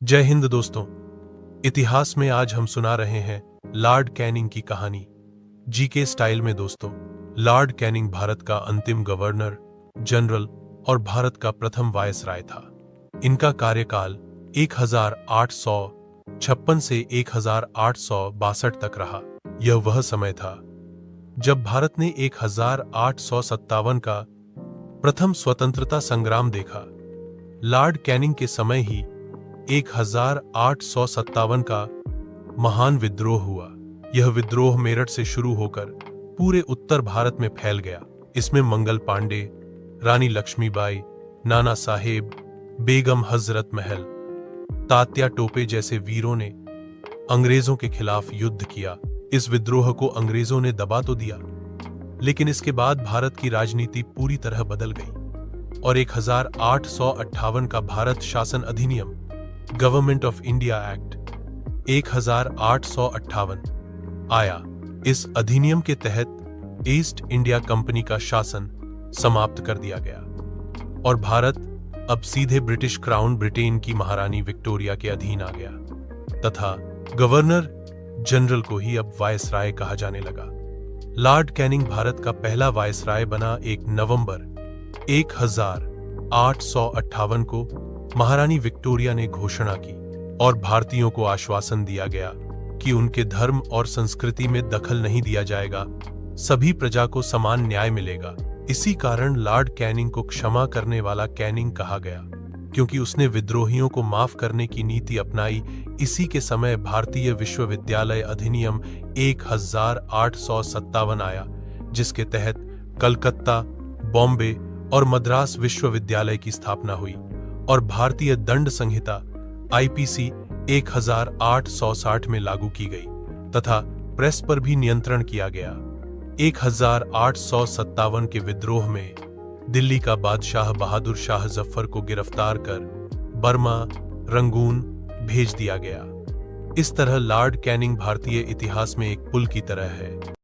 जय हिंद दोस्तों। इतिहास में आज हम सुना रहे हैं लॉर्ड कैनिंग की कहानी जीके स्टाइल में। दोस्तों, लॉर्ड कैनिंग भारत का अंतिम गवर्नर जनरल और भारत का प्रथम वायसराय था। इनका कार्यकाल 1856 से 1862 तक रहा। यह वह समय था जब भारत ने 1857 का प्रथम स्वतंत्रता संग्राम देखा। लॉर्ड कैनिंग के समय ही 1857 का महान विद्रोह हुआ। यह विद्रोह मेरठ से शुरू होकर पूरे उत्तर भारत में फैल गया। इसमें मंगल पांडे, रानी लक्ष्मीबाई, नाना साहेब, बेगम हजरत महल, तात्या टोपे जैसे वीरों ने अंग्रेजों के खिलाफ युद्ध किया। इस विद्रोह को अंग्रेजों ने दबा तो दिया, लेकिन इसके बाद भारत की राजनीति पूरी तरह बदल गई और 1858 का भारत शासन अधिनियम गवर्नमेंट ऑफ इंडिया एक्ट 1858 आया। इस अधिनियम के तहत ईस्ट इंडिया कंपनी का शासन समाप्त कर दिया गया और भारत अब सीधे ब्रिटिश क्राउन ब्रिटेन की महारानी विक्टोरिया के अधीन आ गया तथा गवर्नर जनरल को ही अब वायसराय कहा जाने लगा। लॉर्ड कैनिंग भारत का पहला वायसराय बना 1 नवंबर 1858 को महारानी विक्टोरिया ने घोषणा की और भारतीयों को आश्वासन दिया गया कि उनके धर्म और संस्कृति में दखल नहीं दिया जाएगा, सभी प्रजा को समान न्याय मिलेगा। इसी कारण लॉर्ड कैनिंग को क्षमा करने वाला कैनिंग कहा गया, क्योंकि उसने विद्रोहियों को माफ करने की नीति अपनाई। इसी के समय भारतीय विश्वविद्यालय अधिनियम 1857 आया, जिसके तहत कलकत्ता, बॉम्बे और मद्रास विश्वविद्यालय की स्थापना हुई और भारतीय दंड संहिता आईपीसी 1860 में लागू की गई तथा प्रेस पर भी नियंत्रण किया गया। 1857 के विद्रोह में दिल्ली का बादशाह बहादुर शाह जफर को गिरफ्तार कर बर्मा, रंगून भेज दिया गया। इस तरह लॉर्ड कैनिंग भारतीय इतिहास में एक पुल की तरह है।